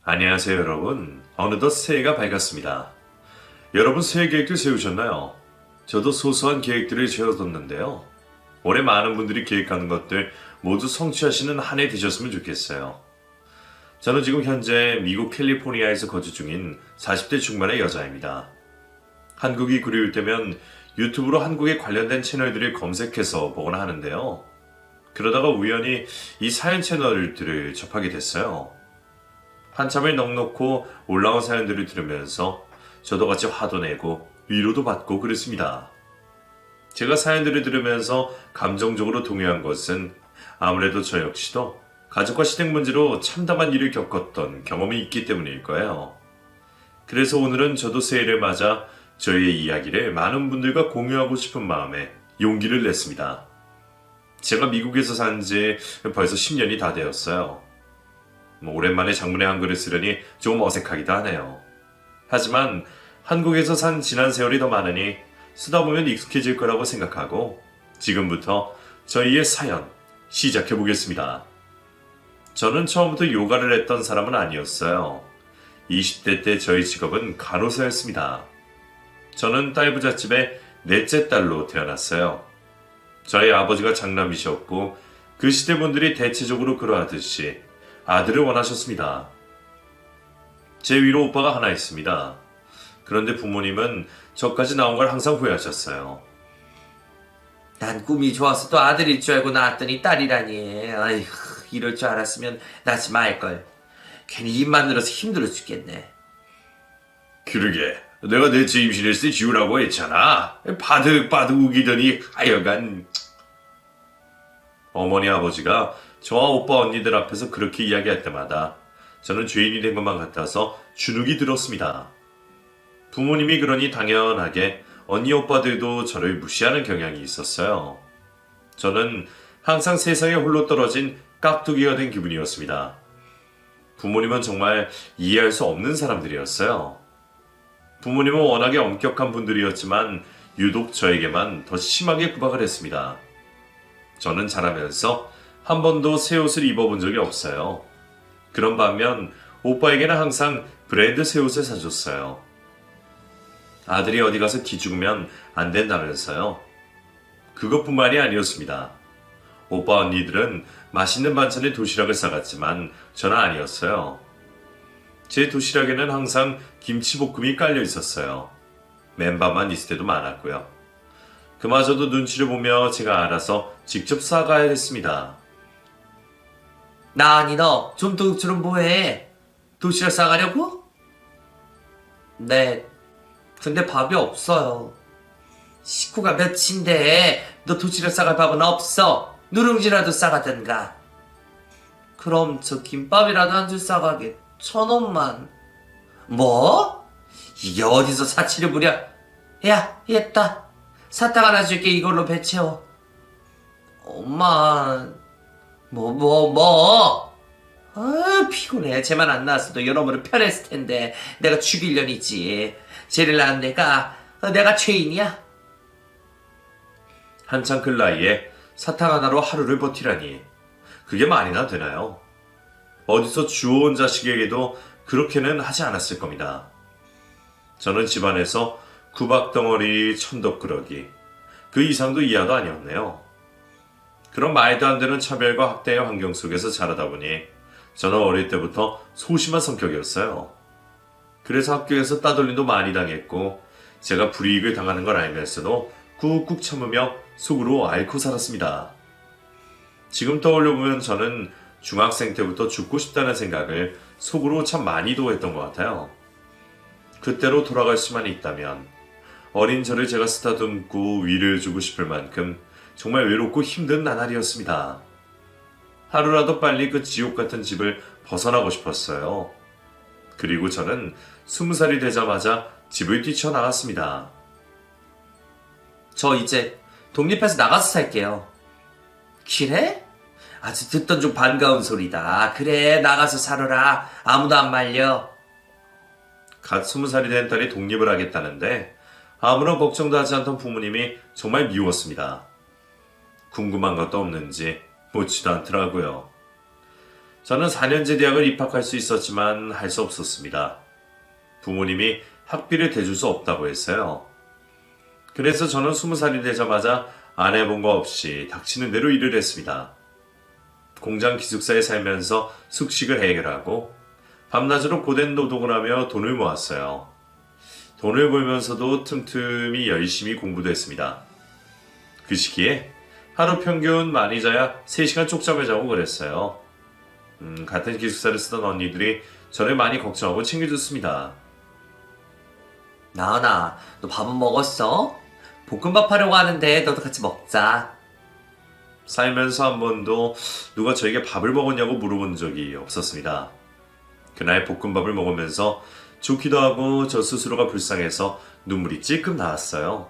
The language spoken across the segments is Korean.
안녕하세요, 여러분. 어느덧 새해가 밝았습니다. 여러분 새해 계획도 세우셨나요? 저도 소소한 계획들을 세워뒀는데요. 올해 많은 분들이 계획하는 것들 모두 성취하시는 한 해 되셨으면 좋겠어요. 저는 지금 현재 미국 캘리포니아에서 거주 중인 40대 중반의 여자입니다. 한국이 그리울 때면 유튜브로 한국에 관련된 채널들을 검색해서 보거나 하는데요. 그러다가 우연히 이 사연 채널들을 접하게 됐어요. 한참을 넋놓고 올라온 사연들을 들으면서 저도 같이 화도 내고 위로도 받고 그랬습니다. 제가 사연들을 들으면서 감정적으로 동요한 것은 아무래도 저 역시도 가족과 시댁 문제로 참담한 일을 겪었던 경험이 있기 때문일 거예요. 그래서 오늘은 저도 새해를 맞아 저희의 이야기를 많은 분들과 공유하고 싶은 마음에 용기를 냈습니다. 제가 미국에서 산 지 벌써 10년이 다 되었어요. 오랜만에 장문의 한글을 쓰려니 좀 어색하기도 하네요. 하지만 한국에서 산 지난 세월이 더 많으니 쓰다 보면 익숙해질 거라고 생각하고 지금부터 저희의 사연 시작해 보겠습니다. 저는 처음부터 요가를 했던 사람은 아니었어요. 20대 때 저희 직업은 간호사였습니다. 저는 딸 부잣집의 넷째 딸로 태어났어요. 저희 아버지가 장남이셨고 그 시대 분들이 대체적으로 그러하듯이 아들을 원하셨습니다. 제 위로 오빠가 하나 있습니다. 그런데 부모님은 저까지 나온 걸 항상 후회하셨어요. 난 꿈이 좋아서 또 아들일 줄 알고 낳았더니 딸이라니. 아이고, 이럴 줄 알았으면 낳지 말걸. 괜히 입만 늘어서 힘들어 죽겠네. 그러게 내가 넷째 임신했을 때 지우라고 했잖아. 바득바득 우기더니 하여간. 어머니 아버지가 저와 오빠 언니들 앞에서 그렇게 이야기할 때마다 저는 죄인이 된 것만 같아서 주눅이 들었습니다. 부모님이 그러니 당연하게 언니 오빠들도 저를 무시하는 경향이 있었어요. 저는 항상 세상에 홀로 떨어진 깍두기가 된 기분이었습니다. 부모님은 정말 이해할 수 없는 사람들이었어요. 부모님은 워낙에 엄격한 분들이었지만 유독 저에게만 더 심하게 구박을 했습니다. 저는 자라면서 한 번도 새 옷을 입어본 적이 없어요. 그런 반면 오빠에게는 항상 브랜드 새 옷을 사줬어요. 아들이 어디 가서 기죽으면 안 된다면서요. 그것뿐만이 아니었습니다. 오빠 언니들은 맛있는 반찬에 도시락을 싸갔지만 저는 아니었어요. 제 도시락에는 항상 김치볶음이 깔려 있었어요. 맨밥만 있을 때도 많았고요. 그마저도 눈치를 보며 제가 알아서 직접 싸가야 했습니다. 나니 너 좀 도둑처럼 뭐해? 도시락 싸가려고? 네. 근데 밥이 없어요. 식구가 몇인데 너 도시락 싸갈 밥은 없어. 누룽지라도 싸가든가. 그럼 저 김밥이라도 한 줄 싸가게. 1,000원만. 뭐? 이게 어디서 사치를 부려? 야, 얘다. 사탕 하나 줄게. 이걸로 배 채워. 엄마. 뭐? 아, 피곤해. 쟤만 안 나왔어도 여러모로 편했을 텐데. 내가 죽이려니지. 쟤를 낳은 내가 죄인이야? 한창 클 나이에 사탕 하나로 하루를 버티라니 그게 말이나 되나요? 어디서 주워온 자식에게도 그렇게는 하지 않았을 겁니다. 저는 집안에서 구박덩어리, 천덕꾸러기 그 이상도 이하도 아니었네요. 그런 말도 안 되는 차별과 학대의 환경 속에서 자라다 보니 저는 어릴 때부터 소심한 성격이었어요. 그래서 학교에서 따돌림도 많이 당했고 제가 불이익을 당하는 걸 알면서도 꾹꾹 참으며 속으로 앓고 살았습니다. 지금 떠올려보면 저는 중학생 때부터 죽고 싶다는 생각을 속으로 참 많이도 했던 것 같아요. 그때로 돌아갈 수만 있다면 어린 저를 제가 쓰다듬고 위를 주고 싶을 만큼 정말 외롭고 힘든 나날이었습니다. 하루라도 빨리 그 지옥 같은 집을 벗어나고 싶었어요. 그리고 저는 20살이 되자마자 집을 뛰쳐나갔습니다. 저 이제 독립해서 나가서 살게요. 그래? 아주 듣던 좀 반가운 소리다. 그래, 나가서 살아라. 아무도 안 말려. 갓 20살이 된 딸이 독립을 하겠다는데 아무런 걱정도 하지 않던 부모님이 정말 미웠습니다. 궁금한 것도 없는지 묻지도 않더라고요. 저는 4년제 대학을 입학할 수 있었지만 할 수 없었습니다. 부모님이 학비를 대줄 수 없다고 했어요. 그래서 저는 20살이 되자마자 안 해본 거 없이 닥치는 대로 일을 했습니다. 공장 기숙사에 살면서 숙식을 해결하고 밤낮으로 고된 노동을 하며 돈을 모았어요. 돈을 벌면서도 틈틈이 열심히 공부도 했습니다. 그 시기에 하루 평균 많이 자야 3시간 쪽잠을 자고 그랬어요. 같은 기숙사를 쓰던 언니들이 저를 많이 걱정하고 챙겨줬습니다. 나은아, 너 밥은 먹었어? 볶음밥 하려고 하는데 너도 같이 먹자. 살면서 한 번도 누가 저에게 밥을 먹었냐고 물어본 적이 없었습니다. 그날 볶음밥을 먹으면서 좋기도 하고 저 스스로가 불쌍해서 눈물이 찔끔 나왔어요.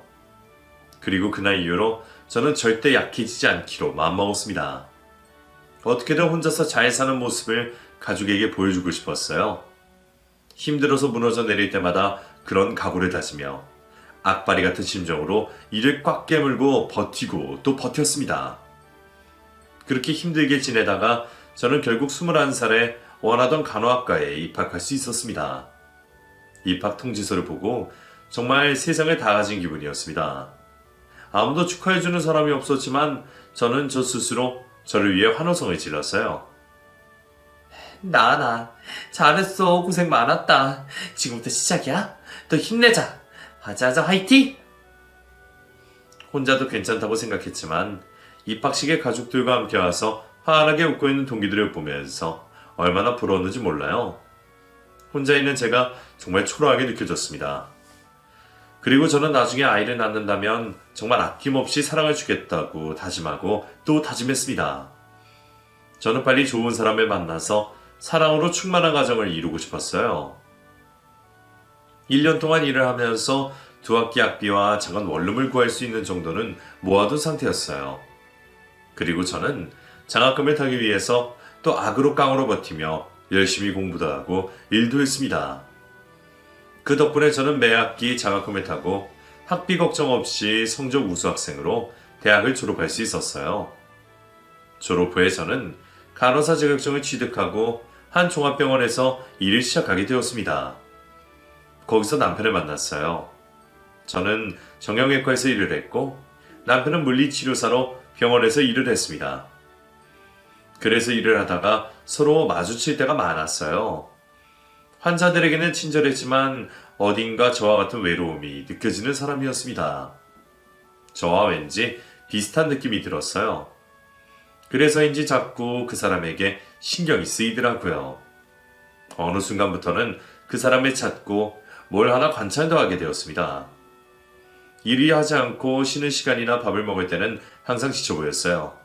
그리고 그날 이후로 저는 절대 약해지지 않기로 마음먹었습니다. 어떻게든 혼자서 잘 사는 모습을 가족에게 보여주고 싶었어요. 힘들어서 무너져 내릴 때마다 그런 각오를 다지며 악바리 같은 심정으로 이를 꽉 깨물고 버티고 또 버텼습니다. 그렇게 힘들게 지내다가 저는 결국 21살에 원하던 간호학과에 입학할 수 있었습니다. 입학 통지서를 보고 정말 세상을 다 가진 기분이었습니다. 아무도 축하해주는 사람이 없었지만 저는 저 스스로 저를 위해 환호성을 질렀어요. 나은아, 잘했어. 고생 많았다. 지금부터 시작이야. 더 힘내자. 하자하자 화이팅! 혼자도 괜찮다고 생각했지만 입학식에 가족들과 함께 와서 환하게 웃고 있는 동기들을 보면서 얼마나 부러웠는지 몰라요. 혼자 있는 제가 정말 초라하게 느껴졌습니다. 그리고 저는 나중에 아이를 낳는다면 정말 아낌없이 사랑을 주겠다고 다짐하고 또 다짐했습니다. 저는 빨리 좋은 사람을 만나서 사랑으로 충만한 가정을 이루고 싶었어요. 1년 동안 일을 하면서 2학기 학비와 작은 원룸을 구할 수 있는 정도는 모아둔 상태였어요. 그리고 저는 장학금을 타기 위해서 또 악으로 깡으로 버티며 열심히 공부도 하고 일도 했습니다. 그 덕분에 저는 매 학기 장학금을 타고 학비 걱정 없이 성적 우수 학생으로 대학을 졸업할 수 있었어요. 졸업 후에 저는 간호사 자격증을 취득하고 한 종합병원에서 일을 시작하게 되었습니다. 거기서 남편을 만났어요. 저는 정형외과에서 일을 했고 남편은 물리치료사로 병원에서 일을 했습니다. 그래서 일을 하다가 서로 마주칠 때가 많았어요. 환자들에게는 친절했지만 어딘가 저와 같은 외로움이 느껴지는 사람이었습니다. 저와 왠지 비슷한 느낌이 들었어요. 그래서인지 자꾸 그 사람에게 신경이 쓰이더라고요. 어느 순간부터는 그 사람을 찾고 뭘 하나 관찰도 하게 되었습니다. 일이 하지 않고 쉬는 시간이나 밥을 먹을 때는 항상 지쳐 보였어요.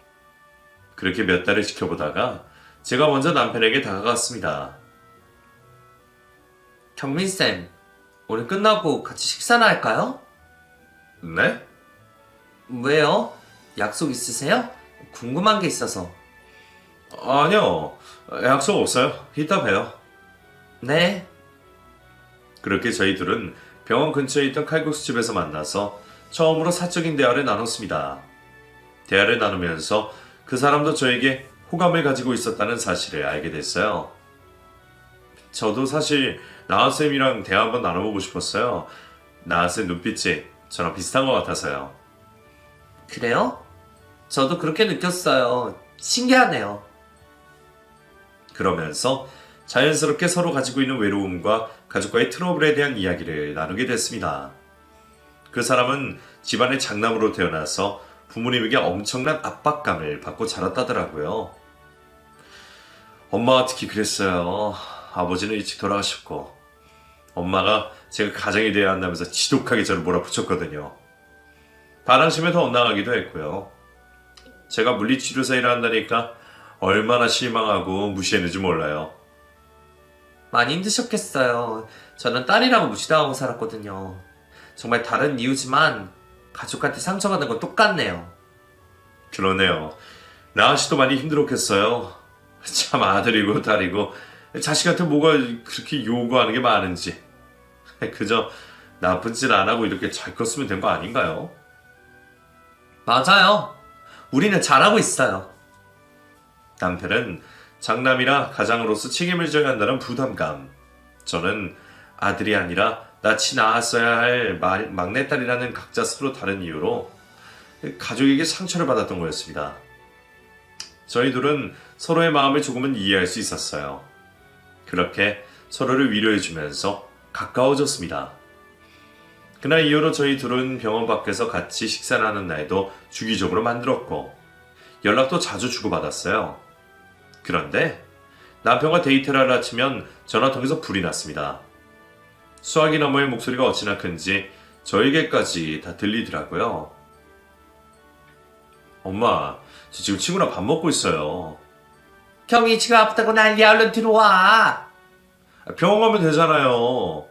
그렇게 몇 달을 지켜보다가 제가 먼저 남편에게 다가갔습니다. 경민쌤, 오늘 끝나고 같이 식사나 할까요? 네? 왜요? 약속 있으세요? 궁금한 게 있어서. 아니요. 약속 없어요. 이따 봬요. 네. 그렇게 저희 둘은 병원 근처에 있던 칼국수집에서 만나서 처음으로 사적인 대화를 나눴습니다. 대화를 나누면서 그 사람도 저에게 호감을 가지고 있었다는 사실을 알게 됐어요. 저도 사실 나은쌤이랑 대화 한번 나눠보고 싶었어요. 나은쌤 눈빛이 저랑 비슷한 것 같아서요. 그래요? 저도 그렇게 느꼈어요. 신기하네요. 그러면서 자연스럽게 서로 가지고 있는 외로움과 가족과의 트러블에 대한 이야기를 나누게 됐습니다. 그 사람은 집안의 장남으로 태어나서 부모님에게 엄청난 압박감을 받고 자랐다더라고요. 엄마가 특히 그랬어요. 아버지는 일찍 돌아가셨고 엄마가 제가 가장이 되어야 한다면서 지독하게 저를 몰아붙였거든요. 반항심에 더 엇나가기도 했고요. 제가 물리치료사 일을 한다니까 얼마나 실망하고 무시했는지 몰라요. 많이 힘드셨겠어요. 저는 딸이라고 무시당하고 살았거든요. 정말 다른 이유지만 가족한테 상처받는 건 똑같네요. 그러네요. 나은 씨도 많이 힘들었겠어요. 참 아들이고 딸이고 자식한테 뭐가 그렇게 요구하는 게 많은지. 그저 나쁜 짓 안 하고 이렇게 잘 컸으면 된 거 아닌가요? 맞아요. 우리는 잘하고 있어요. 남편은 장남이라 가장으로서 책임을 져야 한다는 부담감. 저는 아들이 아니라 낯이 나았어야 할 막내딸이라는 각자 서로 다른 이유로 가족에게 상처를 받았던 거였습니다. 저희 둘은 서로의 마음을 조금은 이해할 수 있었어요. 그렇게 서로를 위로해주면서 가까워졌습니다. 그날 이후로 저희 둘은 병원 밖에서 같이 식사를 하는 날도 주기적으로 만들었고 연락도 자주 주고받았어요. 그런데 남편과 데이트를 하러 아치면 전화통에서 불이 났습니다. 수화기 너머의 목소리가 어찌나 큰지 저에게까지 다 들리더라고요. 엄마, 저 지금 친구랑 밥 먹고 있어요. 경희치가 아프다고 난리야. 얼른 들어와. 병원 가면 되잖아요.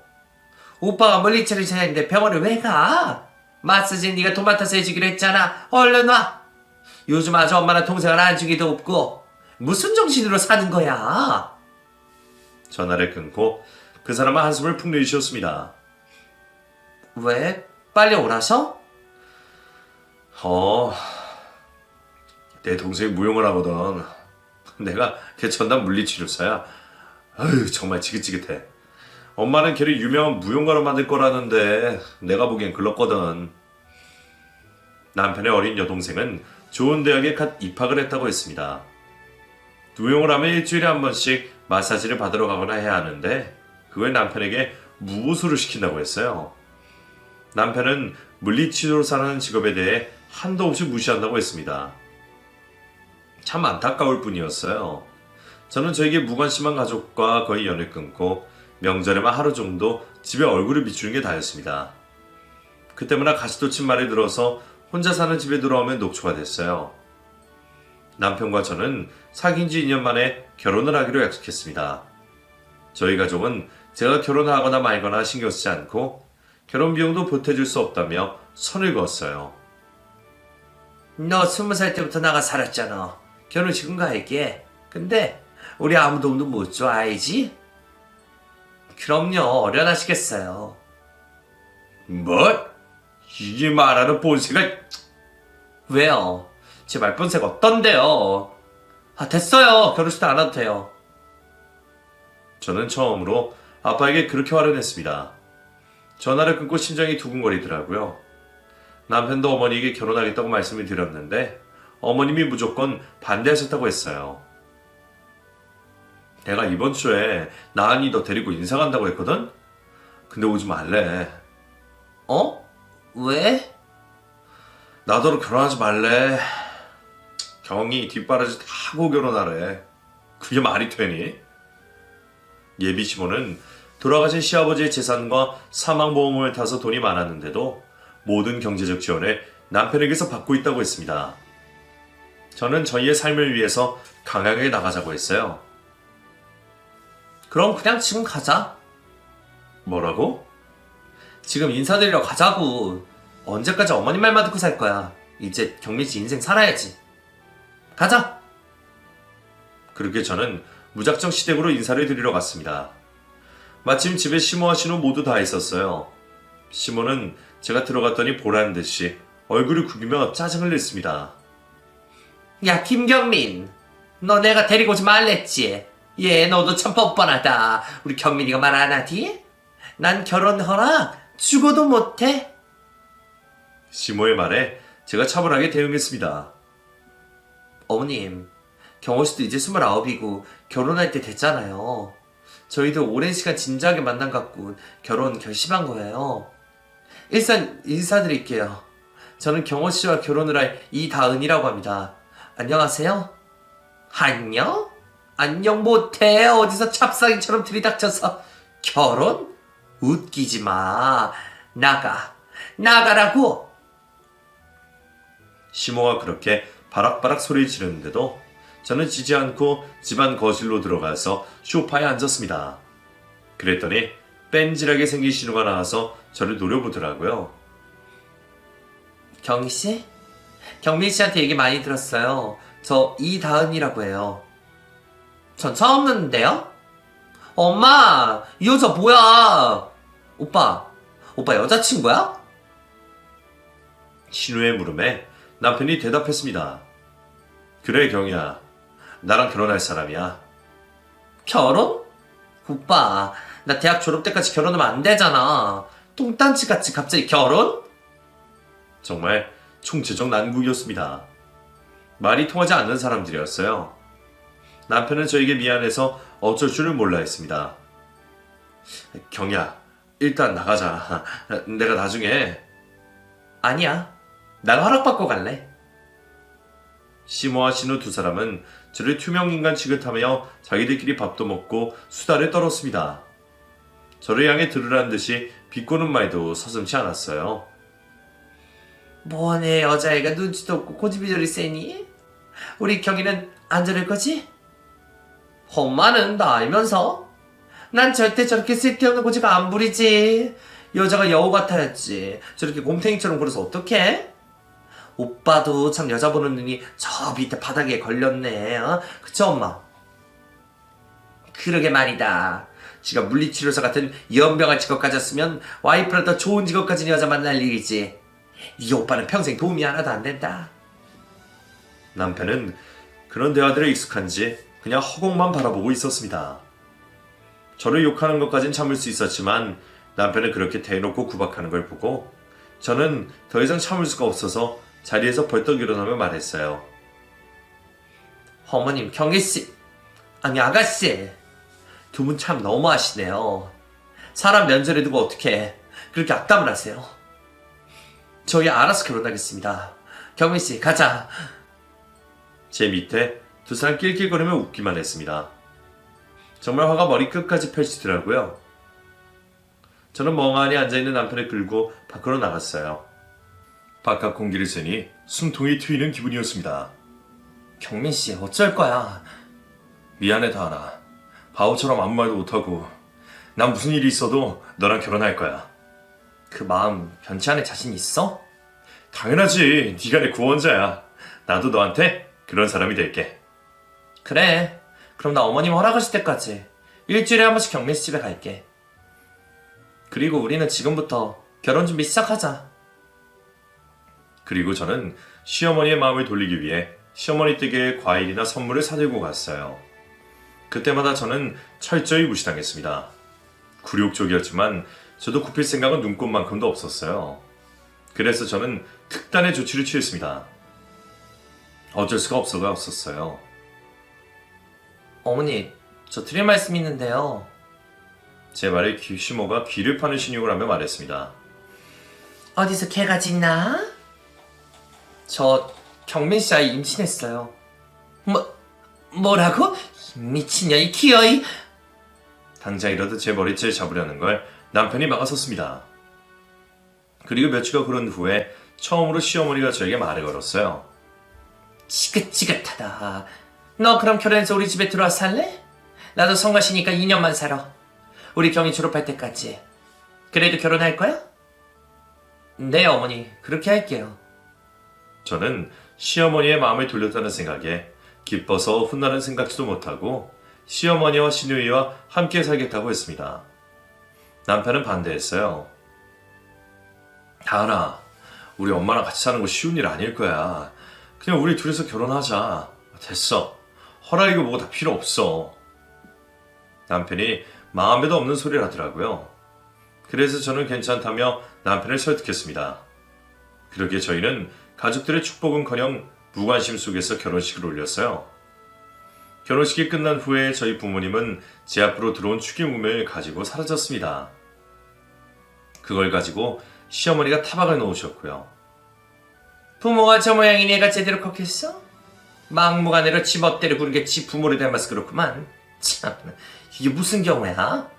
오빠가 물리치료 찾았는데 병원을 왜 가? 마사지 네가 도맡아서 해주기로 했잖아. 얼른 와. 요즘 아주 엄마나 동생을 안주기도 없고 무슨 정신으로 사는 거야? 전화를 끊고 그 사람은 한숨을 푹 내쉬었습니다. 왜? 빨리 오라서? 내 동생이 무용을 하거든. 내가 걔 전담 물리치료사야. 아유, 정말 지긋지긋해. 엄마는 걔를 유명한 무용가로 만들 거라는데 내가 보기엔 글렀거든. 남편의 어린 여동생은 좋은 대학에 갓 입학을 했다고 했습니다. 무용을 하면 일주일에 한 번씩 마사지를 받으러 가거나 해야 하는데 그걸 남편에게 무보수를 시킨다고 했어요. 남편은 물리치료사라는 직업에 대해 한도 없이 무시한다고 했습니다. 참 안타까울 뿐이었어요. 저는 저에게 무관심한 가족과 거의 연을 끊고 명절에만 하루 정도 집에 얼굴을 비추는 게 다였습니다. 그때마다 가시돋친 말이 들어서 혼자 사는 집에 돌아오면 녹초가 됐어요. 남편과 저는 사귄 지 2년 만에 결혼을 하기로 약속했습니다. 저희 가족은 제가 결혼하거나 말거나 신경 쓰지 않고 결혼 비용도 보태줄 수 없다며 선을 그었어요. 너 20살 때부터 나가 살았잖아. 결혼식은 갈게. 근데 우리 아무 돈도 못 줘, 알지? 그럼요. 어련하시겠어요. 뭐? 이게 말하는 본세가... 왜요? 제 말본색 어떤데요? 아, 됐어요. 결혼식도 안 와도 돼요. 저는 처음으로 아빠에게 그렇게 화를 냈습니다. 전화를 끊고 심장이 두근거리더라고요. 남편도 어머니에게 결혼하겠다고 말씀을 드렸는데 어머님이 무조건 반대하셨다고 했어요. 내가 이번 주에 나은이 너 데리고 인사 간다고 했거든? 근데 오지 말래. 어? 왜? 나더러 결혼하지 말래. 경이 뒷바라지 다 하고 결혼하래. 그게 말이 되니? 예비 시모는 돌아가신 시아버지의 재산과 사망보험을 타서 돈이 많았는데도 모든 경제적 지원을 남편에게서 받고 있다고 했습니다. 저는 저희의 삶을 위해서 강하게 나가자고 했어요. 그럼 그냥 지금 가자. 뭐라고? 지금 인사드리러 가자고. 언제까지 어머님 말만 듣고 살 거야. 이제 경민씨 인생 살아야지. 가자. 그렇게 저는 무작정 시댁으로 인사를 드리러 갔습니다. 마침 집에 시모와 신우 모두 다 있었어요. 시모는 제가 들어갔더니 보라는 듯이 얼굴을 구기며 짜증을 냈습니다. 야, 김경민. 너 내가 데리고 오지 말랬지? 얘 너도 참 뻔뻔하다. 우리 경민이가 말 안 하디? 난 결혼 허락 죽어도 못해. 시모의 말에 제가 차분하게 대응했습니다. 어머님, 경호씨도 이제 29이고 결혼할 때 됐잖아요. 저희도 오랜 시간 진지하게 만난 갖고 결혼 결심한 거예요. 일단 인사드릴게요. 저는 경호씨와 결혼을 할 이다은이라고 합니다. 안녕하세요? 안녕? 안녕 못해. 어디서 찹싸기처럼 들이닥쳐서 결혼? 웃기지 마. 나가라고. 시모가 그렇게 바락바락 소리를 지르는데도 저는 지지 않고 집안 거실로 들어가서 소파에 앉았습니다. 그랬더니 뺀질하게 생긴 신우가 나와서 저를 노려보더라고요. 경희씨? 경민씨한테 얘기 많이 들었어요. 저 이다은이라고 해요. 전 처음 듣는데요? 엄마! 이 여자 뭐야? 오빠 여자친구야? 신우의 물음에 남편이 대답했습니다. 그래 경이야. 나랑 결혼할 사람이야. 결혼? 오빠, 나 대학 졸업 때까지 결혼하면 안 되잖아. 뚱딴지같이 갑자기 결혼? 정말 총체적 난국이었습니다. 말이 통하지 않는 사람들이었어요. 남편은 저에게 미안해서 어쩔 줄을 몰라 했습니다. 경야, 일단 나가자. 내가 나중에. 아니야. 난 허락받고 갈래. 시모와 신우 두 사람은 저를 투명인간 취급하며 자기들끼리 밥도 먹고 수다를 떨었습니다. 저를 향해 들으라는 듯이 비꼬는 말도 서슴지 않았어요. 뭐네, 여자애가 눈치도 없고 고집이 저리 세니? 우리 경이는 안 저럴 거지? 엄마는 나 알면서? 난 절대 저렇게 쓸데없는 고집 안 부리지. 여자가 여우 같아야지. 저렇게 곰탱이처럼 굴어서 어떡해? 오빠도 참 여자 보는 눈이 저 밑에 바닥에 걸렸네. 어? 그쵸, 엄마? 그러게 말이다. 지가 물리치료사 같은 연병한 직업 가졌으면 와이프랑 더 좋은 직업 가진 여자 만날 일이지. 네 오빠는 평생 도움이 하나도 안 된다. 남편은 그런 대화들에 익숙한지 그냥 허공만 바라보고 있었습니다. 저를 욕하는 것까진 참을 수 있었지만 남편은 그렇게 대놓고 구박하는 걸 보고 저는 더 이상 참을 수가 없어서 자리에서 벌떡 일어나며 말했어요. 어머님, 경희씨, 아니 아가씨, 두 분 참 너무하시네요. 사람 면전에 두고 어떻게 그렇게 악담을 하세요? 저희 알아서 결혼하겠습니다. 경희씨, 가자. 제 밑에 두 사람 낄낄거리며 웃기만 했습니다. 정말 화가 머리끝까지 펼치더라고요. 저는 멍하니 앉아있는 남편을 끌고 밖으로 나갔어요. 바깥 공기를 쐬니 숨통이 트이는 기분이었습니다. 경민씨, 어쩔 거야? 미안해 다하나. 바보처럼 아무 말도 못하고 난 무슨 일이 있어도 너랑 결혼할 거야. 그 마음 변치 않을 자신 있어? 당연하지. 네가 내 구원자야. 나도 너한테 그런 사람이 될게. 그래. 그럼 나 어머님 허락하실 때까지 일주일에 한 번씩 경민씨 집에 갈게. 그리고 우리는 지금부터 결혼 준비 시작하자. 그리고 저는 시어머니의 마음을 돌리기 위해 시어머니 댁에 과일이나 선물을 사들고 갔어요. 그때마다 저는 철저히 무시당했습니다. 굴욕적이었지만 저도 굽힐 생각은 눈꼽만큼도 없었어요. 그래서 저는 특단의 조치를 취했습니다. 어쩔 수가 없어가 없었어요. 어머니, 저 드릴 말씀 있는데요. 제 말에 시모가 귀를 파는 신용을 하며 말했습니다. 어디서 개가 짖나? 저 경민씨 아이 임신했어요. 뭐라고? 미친년이 기어이. 당장이라도 제 머리채를 잡으려는 걸 남편이 막아섰습니다. 그리고 며칠가 흐른 후에 처음으로 시어머니가 저에게 말을 걸었어요. 지긋지긋하다. 너 그럼 결혼해서 우리 집에 들어와 살래? 나도 성가시니까 2년만 살아. 우리 경이 졸업할 때까지. 그래도 결혼할 거야? 네, 어머니. 그렇게 할게요. 저는 시어머니의 마음을 돌렸다는 생각에 기뻐서 혼나는 생각지도 못하고 시어머니와 시누이와 함께 살겠다고 했습니다. 남편은 반대했어요. 다은아, 우리 엄마랑 같이 사는 거 쉬운 일 아닐 거야. 그냥 우리 둘이서 결혼하자. 됐어. 허락이고 뭐고 다 필요 없어. 남편이 마음에도 없는 소리를 하더라고요. 그래서 저는 괜찮다며 남편을 설득했습니다. 그렇게 저희는 가족들의 축복은커녕 무관심 속에서 결혼식을 올렸어요. 결혼식이 끝난 후에 저희 부모님은 제 앞으로 들어온 축의금을 가지고 사라졌습니다. 그걸 가지고 시어머니가 타박을 놓으셨고요. 부모가 저 모양이니 애가 제대로 컸겠어? 막무가내로 지 멋대로 구는 게 지 부모를 닮아서 그렇구만. 참, 이게 무슨 경우야?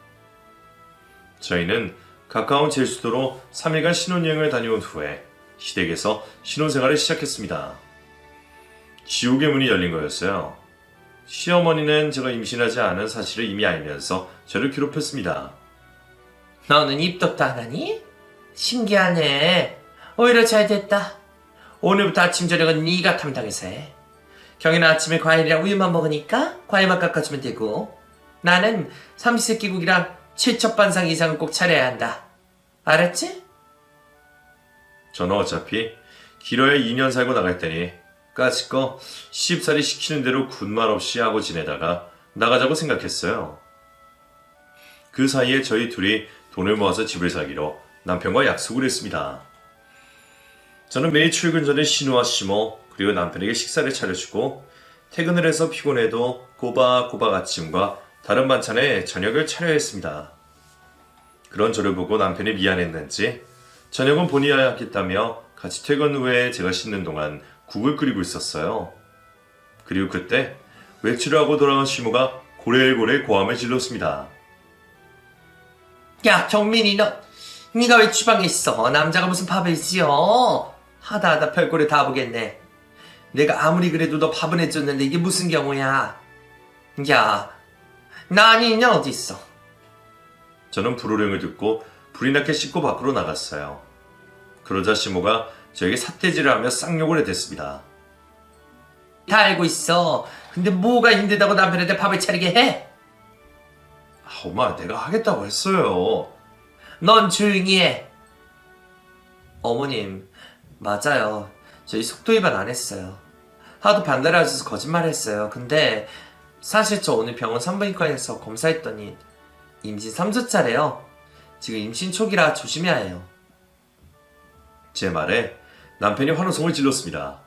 저희는 가까운 제주도로 3일간 신혼여행을 다녀온 후에 시댁에서 신혼생활을 시작했습니다. 지옥의 문이 열린 거였어요. 시어머니는 제가 임신하지 않은 사실을 이미 알면서 저를 괴롭혔습니다. 너는 입덕도 안 하니? 신기하네. 오히려 잘 됐다. 오늘부터 아침 저녁은 네가 담당해서 해. 경이는 아침에 과일이랑 우유만 먹으니까 과일만 깎아주면 되고, 나는 삼시세끼국이랑 칠첩반상 이상은 꼭 차려야 한다. 알았지? 저는 어차피 길어야 2년 살고 나갈 테니 까짓거 시집살이 시키는 대로 군말 없이 하고 지내다가 나가자고 생각했어요. 그 사이에 저희 둘이 돈을 모아서 집을 사기로 남편과 약속을 했습니다. 저는 매일 출근 전에 신우와 시모 그리고 남편에게 식사를 차려주고 퇴근을 해서 피곤해도 꼬박꼬박 아침과 다른 반찬에 저녁을 차려야 했습니다. 그런 저를 보고 남편이 미안했는지 저녁은 본인이 하겠다며 같이 퇴근 후에 제가 씻는 동안 국을 끓이고 있었어요. 그리고 그때 외출을 하고 돌아온 시모가 고래고래 고함을 질렀습니다. 야, 경민이 네가 왜 주방에 있어? 남자가 무슨 밥을 지어? 하다 별꼴을 다 보겠네. 내가 아무리 그래도 너 밥은 해줬는데 이게 무슨 경우야? 야, 나 아니냐 어디 있어? 저는 불호령을 듣고 불이 나게 씻고 밖으로 나갔어요. 그러자 시모가 저에게 삿대질을 하며 쌍욕을 해댔습니다. 다 알고 있어. 근데 뭐가 힘들다고 남편한테 밥을 차리게 해? 엄마, 내가 하겠다고 했어요. 넌 조용히 해. 어머님, 맞아요. 저희 속도 위반 안 했어요. 하도 반대를 하셔서 거짓말 했어요. 근데 사실 저 오늘 병원 산부인과에서 검사했더니 임신 3주차래요. 지금 임신 초기라 조심해야 해요. 제 말에 남편이 환호성을 질렀습니다.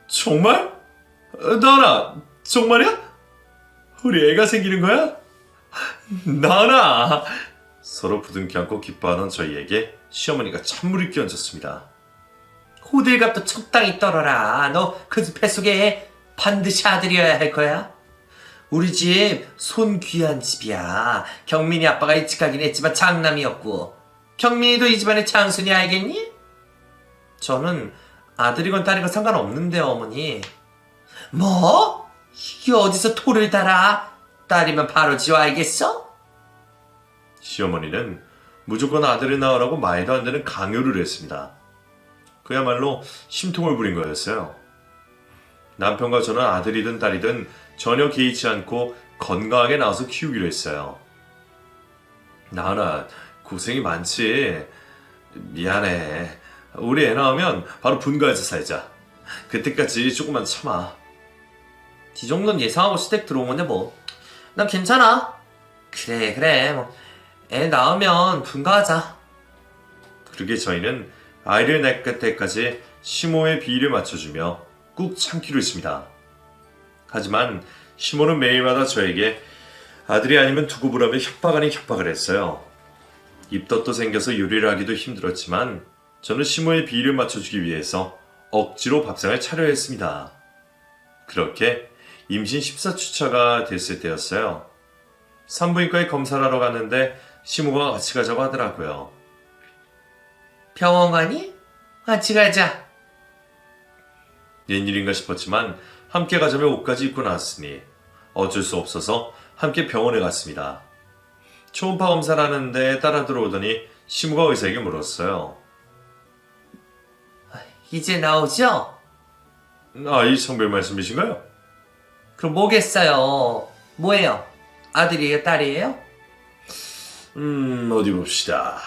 정말? 나나, 정말이야? 우리 애가 생기는 거야? 나나! 서로 부둥켜 안고 기뻐하는 저희에게 시어머니가 찬물을 끼얹었습니다. 호들갑도 적당히 떨어라. 너 그 뱃속에 반드시 아들이어야 할 거야. 우리 집 손 귀한 집이야. 경민이 아빠가 일찍 가긴 했지만 장남이었고 경민이도 이 집안의 장순이 알겠니? 저는 아들이건 딸이건 상관없는데요, 어머니. 뭐? 이게 어디서 토를 달아? 딸이면 바로 지워 알겠어? 시어머니는 무조건 아들을 낳으라고 말도 안 되는 강요를 했습니다. 그야말로 심통을 부린 거였어요. 남편과 저는 아들이든 딸이든 전혀 개의치 않고 건강하게 낳아서 키우기로 했어요. 나나 고생이 많지. 미안해. 우리 애 낳으면 바로 분가해서 살자. 그때까지 조금만 참아. 이 정도는 예상하고 시댁 들어온 건데 뭐. 난 괜찮아. 그래 뭐. 애 낳으면 분가하자. 그렇게 저희는 아이를 낳을 때까지 시모의 비위를 맞춰주며 꾹 참기로 했습니다. 하지만 시모는 매일마다 저에게 아들이 아니면 두고 보라며 협박 아닌 협박을 했어요. 입덧도 생겨서 요리를 하기도 힘들었지만 저는 시모의 비위를 맞춰주기 위해서 억지로 밥상을 차려야 했습니다. 그렇게 임신 14주차가 됐을 때였어요. 산부인과에 검사를 하러 갔는데 시모가 같이 가자고 하더라고요. 병원 가니? 같이 가자. 웬일인가 싶었지만 함께 가자며 옷까지 입고 나왔으니 어쩔 수 없어서 함께 병원에 갔습니다. 초음파 검사를 하는데 따라 들어오더니 시모가 의사에게 물었어요. 이제 나오죠? 이 성별 말씀이신가요? 그럼 뭐겠어요? 뭐예요? 아들이에요? 딸이에요? 어디 봅시다.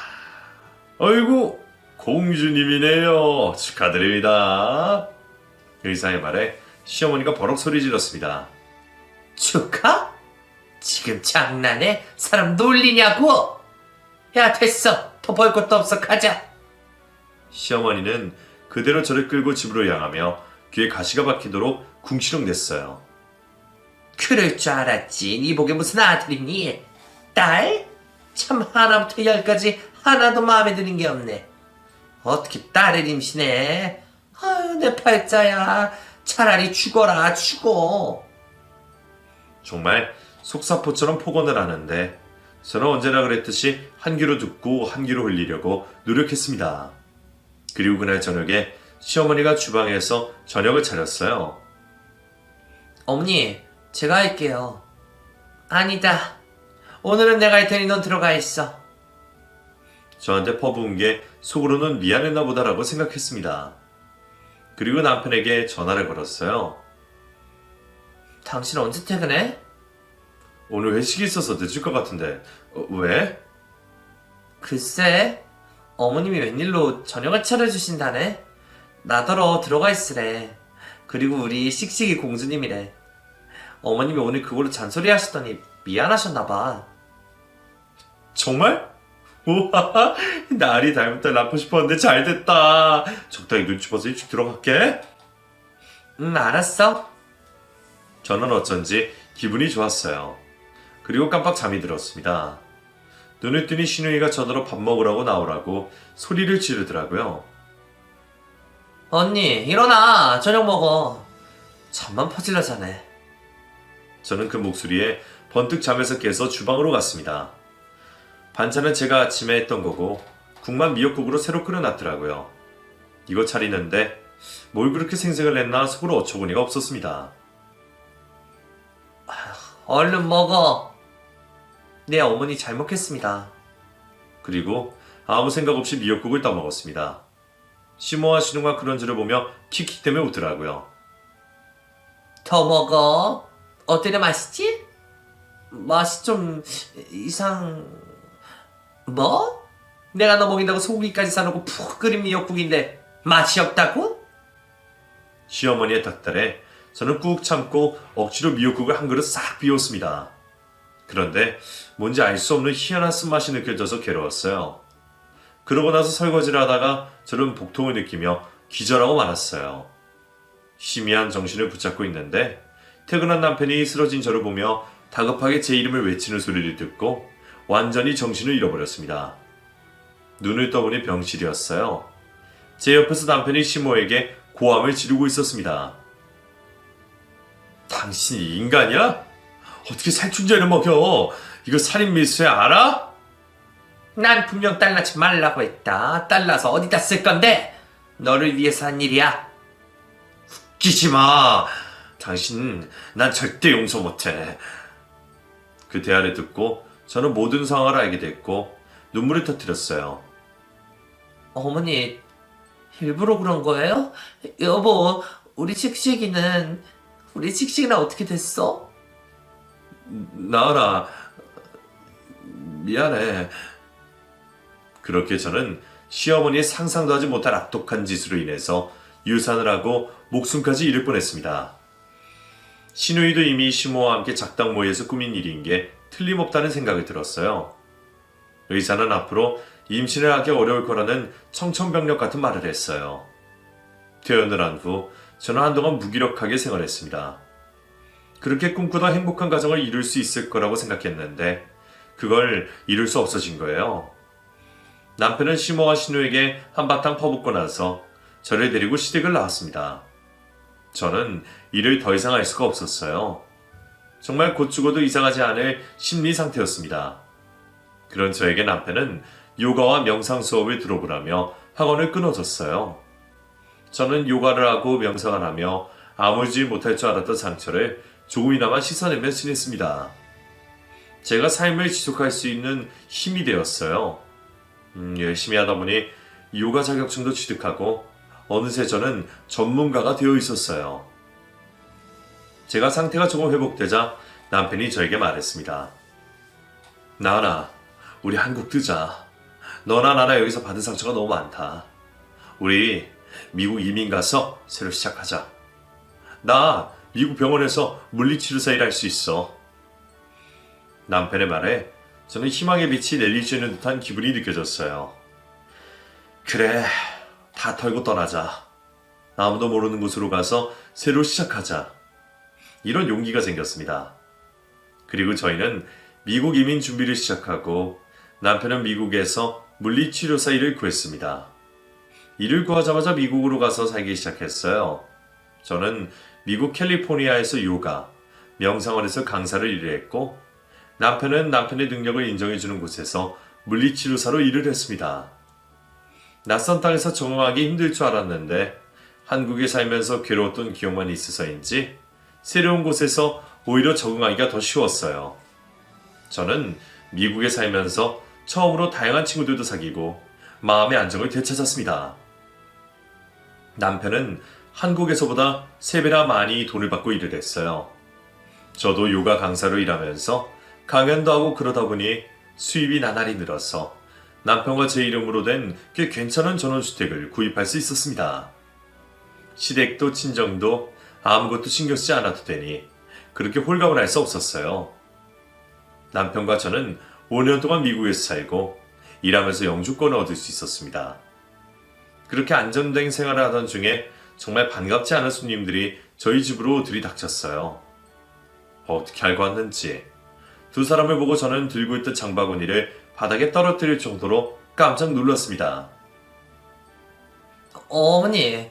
아이고, 공주님이네요. 축하드립니다. 의사의 말에 시어머니가 버럭 소리 질렀습니다. 축하? 지금 장난해? 사람 놀리냐고? 야, 됐어. 더 볼 것도 없어. 가자. 시어머니는 그대로 저를 끌고 집으로 향하며 귀에 가시가 박히도록 궁시렁댔어요. 그럴 줄 알았지. 네 복에 무슨 아들이니? 딸? 참 하나부터 열까지 하나도 마음에 드는 게 없네. 어떻게 딸을 임신해? 아유, 내 팔자야. 차라리 죽어라, 죽어. 정말 속사포처럼 폭언을 하는데 저는 언제나 그랬듯이 한 귀로 듣고 한 귀로 흘리려고 노력했습니다. 그리고 그날 저녁에 시어머니가 주방에서 저녁을 차렸어요. 어머니, 제가 할게요. 아니다. 오늘은 내가 할 테니 넌 들어가 있어. 저한테 퍼부은 게 속으로는 미안했나 보다라고 생각했습니다. 그리고 남편에게 전화를 걸었어요. 당신 언제 퇴근해? 오늘 회식이 있어서 늦을 것 같은데 왜? 글쎄, 어머님이 웬일로 저녁을 차려주신다네. 나더러 들어가 있으래. 그리고 우리 씩씩이 공주님이래. 어머님이 오늘 그걸로 잔소리 하시더니 미안하셨나봐. 정말? 우와, 나리 닮은 딸 낳고 싶었는데 잘 됐다. 적당히 눈치 봐서 일찍 들어갈게. 응, 알았어. 저는 어쩐지 기분이 좋았어요. 그리고 깜빡 잠이 들었습니다. 눈을 뜨니 신우이가 저더러 밥 먹으라고 나오라고 소리를 지르더라고요. 언니, 일어나. 저녁 먹어. 잠만 퍼질러 자네. 저는 그 목소리에 번뜩 잠에서 깨서 주방으로 갔습니다. 반찬은 제가 아침에 했던 거고 국만 미역국으로 새로 끓여놨더라고요. 이거 차리는데 뭘 그렇게 생색을 냈나 속으로 어처구니가 없었습니다. 얼른 먹어. 네, 어머니 잘 먹겠습니다. 그리고 아무 생각 없이 미역국을 떠먹었습니다. 시모와 신우가 그런 저를 보며 킥킥대며 웃더라고요. 더 먹어. 어때냐, 맛있지? 맛이 좀 뭐? 내가 너 먹인다고 소고기까지 사놓고 푹 끓인 미역국인데 맛이 없다고? 시어머니의 닥달에 저는 꾹 참고 억지로 미역국을 한 그릇 싹 비웠습니다. 그런데 뭔지 알 수 없는 희한한 쓴맛이 느껴져서 괴로웠어요. 그러고 나서 설거지를 하다가 저는 복통을 느끼며 기절하고 말았어요. 희미한 정신을 붙잡고 있는데 퇴근한 남편이 쓰러진 저를 보며 다급하게 제 이름을 외치는 소리를 듣고 완전히 정신을 잃어버렸습니다. 눈을 떠보니 병실이었어요. 제 옆에서 남편이 시모에게 고함을 지르고 있었습니다. 당신이 인간이야? 어떻게 살충제를 먹여? 이거 살인 미수야 알아? 난 분명 딸 낳지 말라고 했다. 딸 낳아서 어디다 쓸 건데? 너를 위해서 한 일이야. 웃기지 마. 당신 난 절대 용서 못해. 그 대화를 듣고 저는 모든 상황을 알게 됐고 눈물을 터뜨렸어요. 어머니, 일부러 그런 거예요? 여보, 우리 씩씩이는 어떻게 됐어? 나은아, 미안해. 그렇게 저는 시어머니의 상상도 하지 못할 악독한 짓으로 인해서 유산을 하고 목숨까지 잃을 뻔했습니다. 신우이도 이미 시모와 함께 작당모에서 꾸민 일인 게 틀림없다는 생각이 들었어요. 의사는 앞으로 임신을 하기 어려울 거라는 청천벽력 같은 말을 했어요. 퇴원을 한 후 저는 한동안 무기력하게 생활했습니다. 그렇게 꿈꾸던 행복한 가정을 이룰 수 있을 거라고 생각했는데 그걸 이룰 수 없어진 거예요. 남편은 시모와 신우에게 한바탕 퍼붓고 나서 저를 데리고 시댁을 나왔습니다. 저는 일을 더 이상 할 수가 없었어요. 정말 곧 죽어도 이상하지 않을 심리 상태였습니다. 그런 저에게 남편은 요가와 명상 수업을 들어보라며 학원을 끊어줬어요. 저는 요가를 하고 명상을 하며 아물지 못할 줄 알았던 상처를 조금이나마 씻어내며 지냈습니다. 제가 삶을 지속할 수 있는 힘이 되었어요. 열심히 하다 보니 요가 자격증도 취득하고 어느새 저는 전문가가 되어 있었어요. 제가 상태가 조금 회복되자 남편이 저에게 말했습니다. 나은아, 우리 한국 뜨자. 너나 나나 여기서 받은 상처가 너무 많다. 우리 미국 이민 가서 새로 시작하자. 나 미국 병원에서 물리치료사 일할 수 있어. 남편의 말에 저는 희망의 빛이 내리쬐는 듯한 기분이 느껴졌어요. 그래, 다 털고 떠나자. 아무도 모르는 곳으로 가서 새로 시작하자. 이런 용기가 생겼습니다. 그리고 저희는 미국 이민 준비를 시작하고 남편은 미국에서 물리치료사 일을 구했습니다. 일을 구하자마자 미국으로 가서 살기 시작했어요. 저는 미국 캘리포니아에서 요가, 명상원에서 강사를 일을 했고 남편은 남편의 능력을 인정해주는 곳에서 물리치료사로 일을 했습니다. 낯선 땅에서 적응하기 힘들 줄 알았는데 한국에 살면서 괴로웠던 기억만 있어서인지 새로운 곳에서 오히려 적응하기가 더 쉬웠어요. 저는 미국에 살면서 처음으로 다양한 친구들도 사귀고 마음의 안정을 되찾았습니다. 남편은 한국에서보다 3배나 많이 돈을 받고 일을 했어요. 저도 요가 강사로 일하면서 강연도 하고 그러다 보니 수입이 나날이 늘어서 남편과 제 이름으로 된 꽤 괜찮은 전원주택을 구입할 수 있었습니다. 시댁도 친정도 아무것도 신경 쓰지 않아도 되니 그렇게 홀가분할 수 없었어요. 남편과 저는 5년 동안 미국에서 살고 일하면서 영주권을 얻을 수 있었습니다. 그렇게 안정된 생활을 하던 중에 정말 반갑지 않은 손님들이 저희 집으로 들이닥쳤어요. 어떻게 알고 왔는지 두 사람을 보고 저는 들고 있던 장바구니를 바닥에 떨어뜨릴 정도로 깜짝 놀랐습니다. 어머니,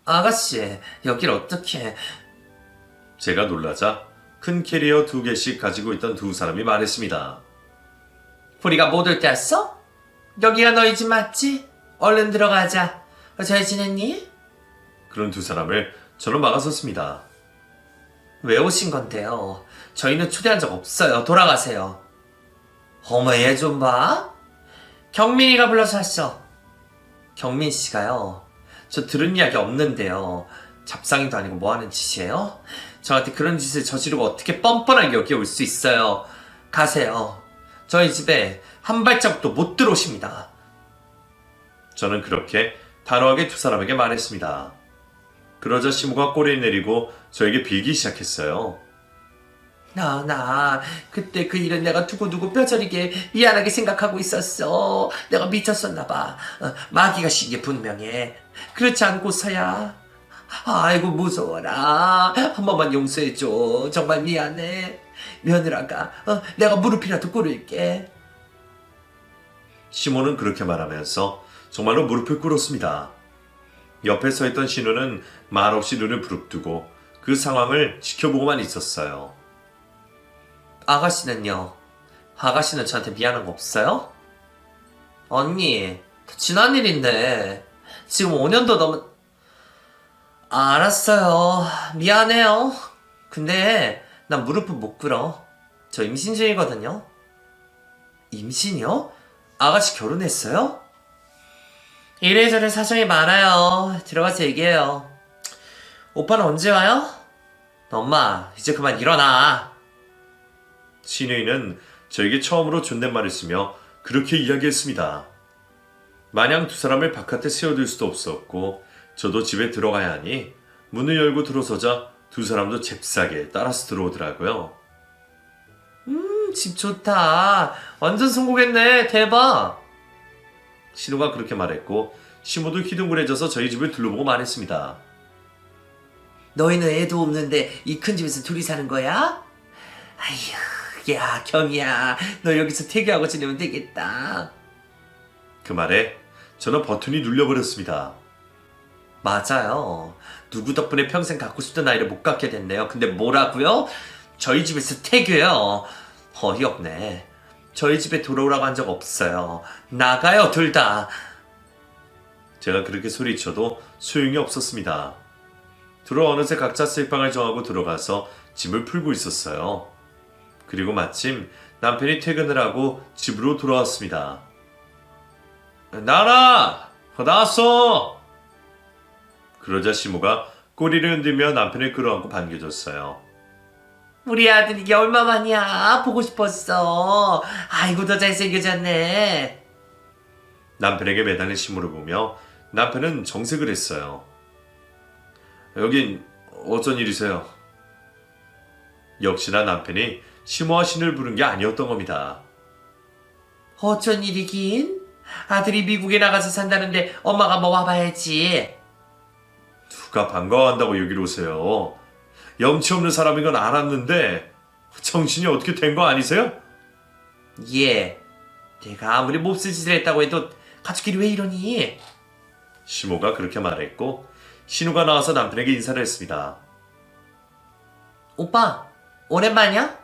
아가씨, 여길 어떻게... 제가 놀라자 큰 캐리어 2개씩 가지고 있던 두 사람이 말했습니다. 우리가 못 올 때 왔어? 여기가 너희 집 맞지? 얼른 들어가자. 잘 지냈니? 그런 두 사람을 저는 막아섰습니다. 왜 오신 건데요? 저희는 초대한 적 없어요. 돌아가세요. 어머, 얘 좀 봐. 경민이가 불러서 왔어. 경민 씨가요. 저 들은 이야기 없는데요. 잡상이도 아니고 뭐 하는 짓이에요? 저한테 그런 짓을 저지르고 어떻게 뻔뻔하게 여기 올 수 있어요? 가세요. 저희 집에 한 발자국도 못 들어오십니다. 저는 그렇게 단호하게 두 사람에게 말했습니다. 그러자 시모가 꼬리를 내리고 저에게 빌기 시작했어요. 나 그때 그 일은 내가 두고두고 뼈저리게 미안하게 생각하고 있었어. 내가 미쳤었나봐. 마귀가 신 게 분명해. 그렇지 않고서야. 아이고 무서워라. 한 번만 용서해줘. 정말 미안해. 며느라가 내가 무릎이라도 꿇을게. 시모는 그렇게 말하면서 정말로 무릎을 꿇었습니다. 옆에 서 있던 신우는 말없이 눈을 부릅뜨고 그 상황을 지켜보고만 있었어요. 아가씨는요? 아가씨는 저한테 미안한 거 없어요? 언니, 지난 일인데 지금 5년도 넘은... 알았어요. 미안해요. 근데 난 무릎은 못 꿇어. 저 임신 중이거든요. 임신이요? 아가씨 결혼했어요? 이래저래 사정이 많아요. 들어가서 얘기해요. 오빠는 언제 와요? 엄마, 이제 그만 일어나. 신우이는 저에게 처음으로 존댓말을 쓰며 그렇게 이야기했습니다. 마냥 두 사람을 바깥에 세워둘 수도 없었고 저도 집에 들어가야 하니 문을 열고 들어서자 두 사람도 잽싸게 따라서 들어오더라고요. 집 좋다. 완전 성공했네. 대박. 신우가 그렇게 말했고 시모도 희둥그레져서 저희 집을 둘러보고 말했습니다. 너희는 애도 없는데 이 큰 집에서 둘이 사는 거야? 아휴, 야 경이야, 너 여기서 태교하고 지내면 되겠다. 그 말에 저는 버튼이 눌려버렸습니다. 맞아요. 누구 덕분에 평생 갖고 싶던 아이를 못 갖게 됐네요. 근데 뭐라고요? 저희 집에서 태교요? 어이없네. 저희 집에 돌아오라고 한 적 없어요. 나가요, 둘 다. 제가 그렇게 소리쳐도 소용이 없었습니다. 둘은 어느새 각자 쓸방을 정하고 들어가서 짐을 풀고 있었어요. 그리고 마침 남편이 퇴근을 하고 집으로 돌아왔습니다. 나라! 나왔어! 그러자 시모가 꼬리를 흔들며 남편을 끌어안고 반겨줬어요. 우리 아들 이게 얼마만이야. 보고 싶었어. 아이고, 더 잘생겨졌네. 남편에게 매달린 시모를 보며 남편은 정색을 했어요. 여긴 어쩐 일이세요? 역시나 남편이 시모와 신을 부른 게 아니었던 겁니다. 어쩐 일이긴? 아들이 미국에 나가서 산다는데 엄마가 뭐 와봐야지. 누가 반가워한다고 여기로 오세요? 염치 없는 사람인 건 알았는데 정신이 어떻게 된 거 아니세요? 예. 내가 아무리 몹쓸 짓을 했다고 해도 가족끼리 왜 이러니? 시모가 그렇게 말했고 신우가 나와서 남편에게 인사를 했습니다. 오빠, 오랜만이야?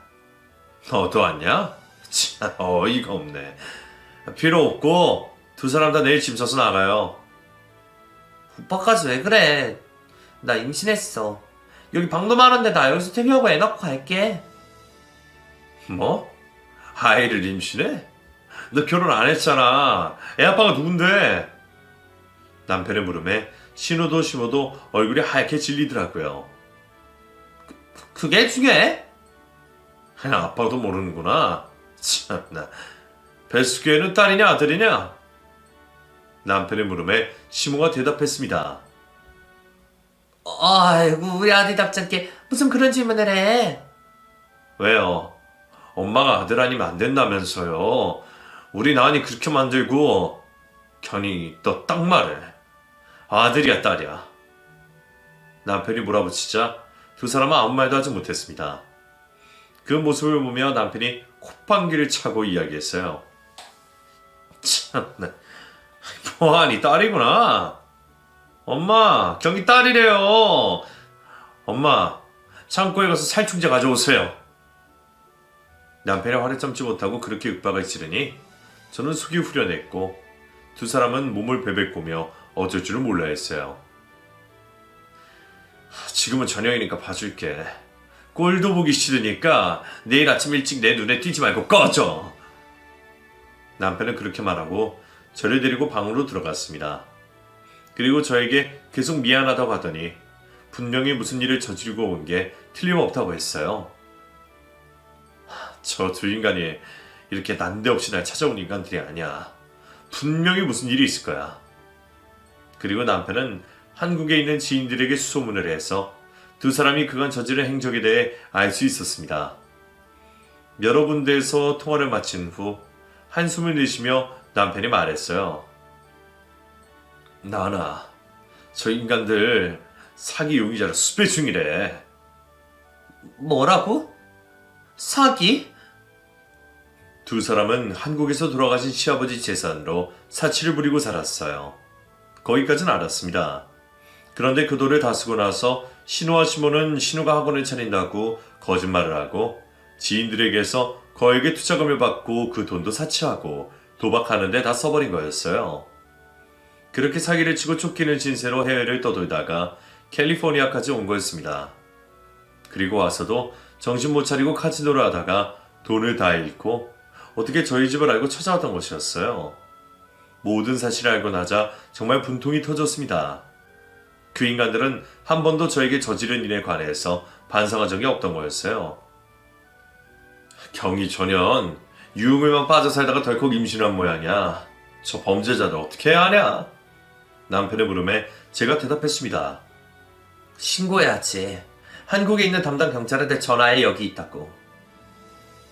너도 왔냐? 참 어이가 없네. 필요 없고 두 사람 다 내일 짐 싸서 나가요. 오빠까지 왜 그래? 나 임신했어. 여기 방도 많은데 나 여기서 퇴교하고 애 낳고 갈게. 뭐? 아이를 임신해? 너 결혼 안 했잖아. 애 아빠가 누군데? 남편의 물음에 신우도 시모도 얼굴이 하얗게 질리더라고요. 그게 중요해? 아빠도 모르는구나. 참나. 뱃속에는 딸이냐 아들이냐? 남편의 물음에 시모가 대답했습니다. 아이고, 우리 아들답지 않게 무슨 그런 질문을 해. 왜요? 엄마가 아들 아니면 안 된다면서요. 우리 나은이 그렇게 만들고 견이 너 딱 말해. 아들이야 딸이야. 남편이 몰아붙이자 두 사람은 아무 말도 하지 못했습니다. 그 모습을 보며 남편이 콧방귀를 차고 이야기했어요. 참나, 뭐하니 딸이구나. 엄마, 경이 딸이래요. 엄마, 창고에 가서 살충제 가져오세요. 남편의 화를 참지 못하고 그렇게 윽박을 지르니 저는 속이 후련했고 두 사람은 몸을 베베꼬며 어쩔 줄을 몰라 했어요. 지금은 저녁이니까 봐줄게. 꼴도 보기 싫으니까 내일 아침 일찍 내 눈에 띄지 말고 꺼져. 남편은 그렇게 말하고 저를 데리고 방으로 들어갔습니다. 그리고 저에게 계속 미안하다고 하더니 분명히 무슨 일을 저지르고 온 게 틀림없다고 했어요. 저 두 인간이 이렇게 난데없이 날 찾아온 인간들이 아니야. 분명히 무슨 일이 있을 거야. 그리고 남편은 한국에 있는 지인들에게 수소문을 해서 두 사람이 그간 저지른 행적에 대해 알 수 있었습니다. 여러 군데에서 통화를 마친 후 한숨을 내쉬며 남편이 말했어요. 나나, 저 인간들 사기 용의자로 수배 중이래. 뭐라고? 사기? 두 사람은 한국에서 돌아가신 시아버지 재산으로 사치를 부리고 살았어요. 거기까지는 알았습니다. 그런데 그 돈을 다 쓰고 나서 신우와 시모는 신우가 학원을 차린다고 거짓말을 하고 지인들에게서 거액의 투자금을 받고 그 돈도 사치하고 도박하는 데 다 써버린 거였어요. 그렇게 사기를 치고 쫓기는 신세로 해외를 떠돌다가 캘리포니아까지 온 거였습니다. 그리고 와서도 정신 못 차리고 카지노를 하다가 돈을 다 잃고 어떻게 저희 집을 알고 찾아왔던 것이었어요. 모든 사실을 알고 나자 정말 분통이 터졌습니다. 그 인간들은 한 번도 저에게 저지른 일에 관해서 반성한 적이 없던 거였어요. 경이 전현 유흥을만 빠져 살다가 덜컥 임신한 모양이야. 저 범죄자를 어떻게 해야 하냐? 남편의 물음에 제가 대답했습니다. 신고해야지. 한국에 있는 담당 경찰한테 전화해 여기 있다고.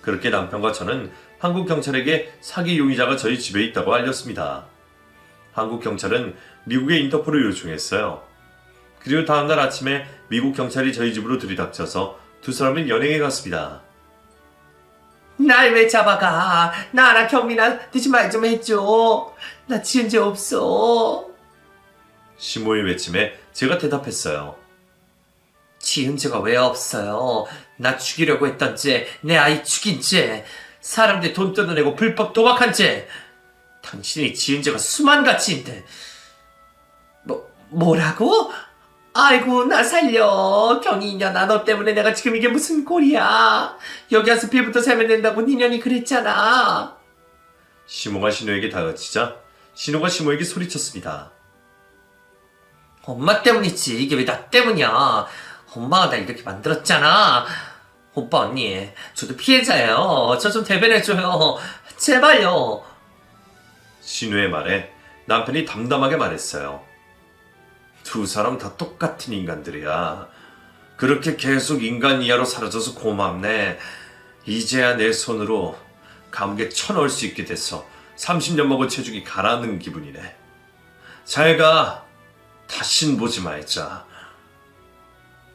그렇게 남편과 저는 한국 경찰에게 사기 용의자가 저희 집에 있다고 알렸습니다. 한국 경찰은 미국의 인터폴을 요청했어요. 그리고 다음날 아침에 미국 경찰이 저희 집으로 들이닥쳐서 두 사람은 연행해 갔습니다. 날 왜 잡아가? 나랑 경민아 대신 말 좀 해줘. 나 지은 죄 없어. 시모의 외침에 제가 대답했어요. 지은 죄가 왜 없어요? 나 죽이려고 했던 죄, 내 아이 죽인 죄, 사람들 돈 뜯어내고 불법 도박한 죄. 당신이 지은 죄가 수만가치인데. 뭐라고? 아이고 나 살려. 경이 이년아, 너 때문에 내가 지금 이게 무슨 꼴이야. 여기 와서 빌부터 살면 된다고 니년이 그랬잖아. 시모가 신우에게 다가치자 신우가 시모에게 소리쳤습니다. 엄마 때문이지. 이게 왜 나 때문이야. 엄마가 나 이렇게 만들었잖아. 오빠 언니, 저도 피해자예요. 저 좀 대변해줘요. 제발요. 신우의 말에 남편이 담담하게 말했어요. 두 사람 다 똑같은 인간들이야. 그렇게 계속 인간 이하로 사라져서 고맙네. 이제야 내 손으로 감옥에 쳐넣을 수 있게 돼서 30년 먹은 체중이 가라앉는 기분이네. 잘 가. 다신 보지 말자.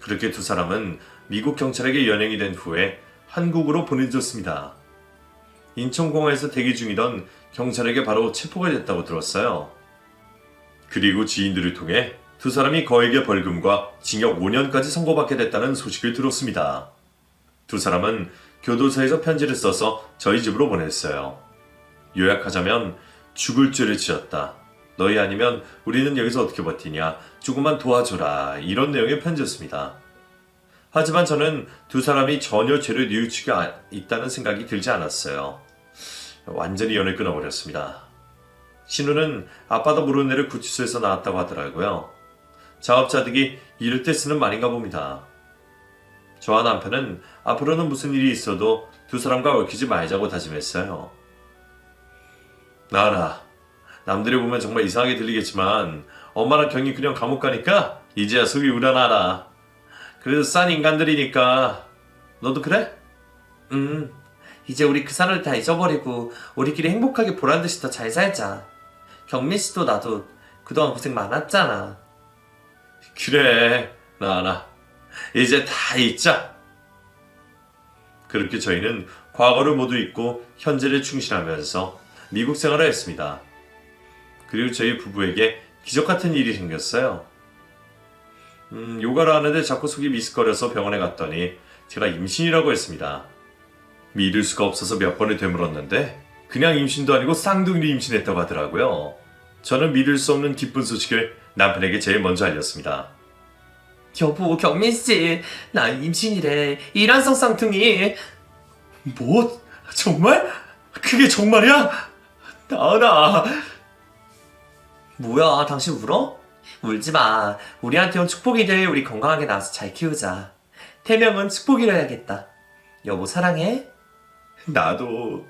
그렇게 두 사람은 미국 경찰에게 연행이 된 후에 한국으로 보내졌습니다. 인천공항에서 대기 중이던 경찰에게 바로 체포가 됐다고 들었어요. 그리고 지인들을 통해 두 사람이 거액의 벌금과 징역 5년까지 선고받게 됐다는 소식을 들었습니다. 두 사람은 교도소에서 편지를 써서 저희 집으로 보냈어요. 요약하자면 죽을 죄를 지었다. 너희 아니면 우리는 여기서 어떻게 버티냐. 조금만 도와줘라. 이런 내용의 편지였습니다. 하지만 저는 두 사람이 전혀 죄를 뉘우치고 있다는 생각이 들지 않았어요. 완전히 연을 끊어버렸습니다. 신우는 아빠도 모르는 애를 구치소에서 나왔다고 하더라고요. 자업자득이 이럴 때 쓰는 말인가 봅니다. 저와 남편은 앞으로는 무슨 일이 있어도 두 사람과 얽히지 말자고 다짐했어요. 나은아, 남들이 보면 정말 이상하게 들리겠지만 엄마랑 경이 그냥 감옥 가니까 이제야 속이 우러나라. 그래도 싼 인간들이니까 너도 그래? 이제 우리 그 사람을 다 잊어버리고 우리끼리 행복하게 보란듯이 더 잘 살자. 경민 씨도 나도 그동안 고생 많았잖아. 그래, 나나. 이제 다 잊자. 그렇게 저희는 과거를 모두 잊고 현재를 충실하면서 미국 생활을 했습니다. 그리고 저희 부부에게 기적 같은 일이 생겼어요. 요가를 하는데 자꾸 속이 미스거려서 병원에 갔더니 제가 임신이라고 했습니다. 믿을 수가 없어서 몇 번을 되물었는데 그냥 임신도 아니고 쌍둥이를 임신했다고 하더라고요. 저는 믿을 수 없는 기쁜 소식을 남편에게 제일 먼저 알렸습니다. 여보, 경민 씨, 나 임신이래. 이란성 쌍둥이. 뭐? 정말? 그게 정말이야? 나은아. 뭐야, 당신 울어? 울지 마. 우리한테 온 축복이들 우리 건강하게 낳아서 잘 키우자. 태명은 축복이라 해야겠다. 여보, 사랑해. 나도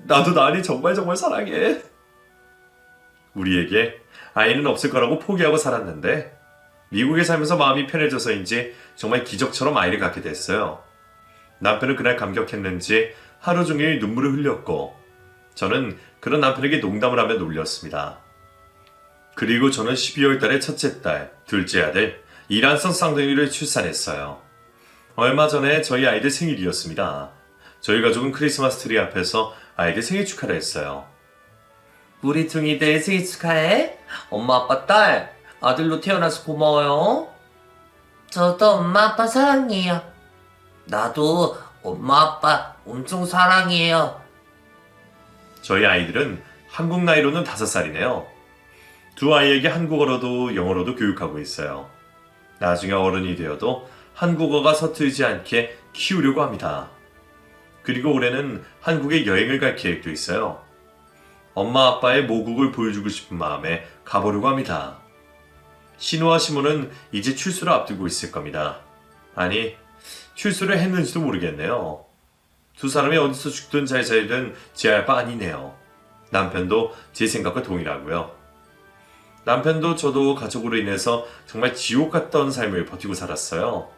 나은이 정말 사랑해. 우리에게 아이는 없을 거라고 포기하고 살았는데 미국에 살면서 마음이 편해져서인지 정말 기적처럼 아이를 갖게 됐어요. 남편은 그날 감격했는지 하루 종일 눈물을 흘렸고 저는 그런 남편에게 농담을 하며 놀렸습니다. 그리고 저는 12월 달에 첫째 딸, 둘째 아들, 이란성 쌍둥이를 출산했어요. 얼마 전에 저희 아이들 생일이었습니다. 저희 가족은 크리스마스 트리 앞에서 아이들 생일 축하를 했어요. 우리 둥이들 생일 축하해. 엄마, 아빠, 딸. 아들로 태어나서 고마워요. 저도 엄마, 아빠 사랑해요. 나도 엄마, 아빠 엄청 사랑해요. 저희 아이들은 한국 나이로는 5살이네요. 두 아이에게 한국어로도 영어로도 교육하고 있어요. 나중에 어른이 되어도 한국어가 서툴지 않게 키우려고 합니다. 그리고 올해는 한국에 여행을 갈 계획도 있어요. 엄마 아빠의 모국을 보여주고 싶은 마음에 가보려고 합니다. 신우와 시모는 이제 출소를 앞두고 있을 겁니다. 아니, 출소를 했는지도 모르겠네요. 두 사람이 어디서 죽든 잘 살든 제 알 바 아니네요. 남편도 제 생각과 동일하고요. 남편도 저도 가족으로 인해서 정말 지옥 같던 삶을 버티고 살았어요.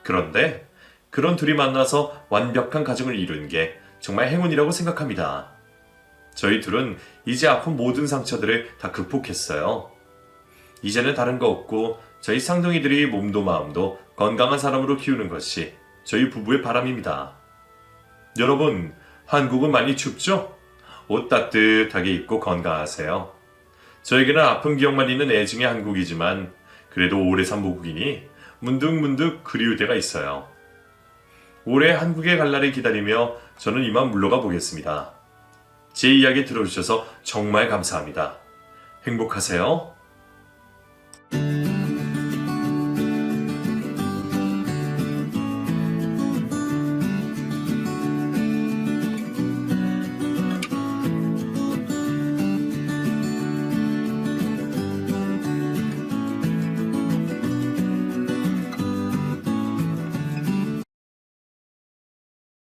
그런데 그런 둘이 만나서 완벽한 가정을 이룬 게 정말 행운이라고 생각합니다. 저희 둘은 이제 아픈 모든 상처들을 다 극복했어요. 이제는 다른 거 없고 저희 쌍둥이들이 몸도 마음도 건강한 사람으로 키우는 것이 저희 부부의 바람입니다. 여러분, 한국은 많이 춥죠? 옷 따뜻하게 입고 건강하세요. 저에게는 아픈 기억만 있는 애증의 한국이지만 그래도 오래 산 모국이니 문득문득 그리울 때가 있어요. 올해 한국에 갈 날을 기다리며 저는 이만 물러가 보겠습니다. 제 이야기 들어주셔서 정말 감사합니다. 행복하세요.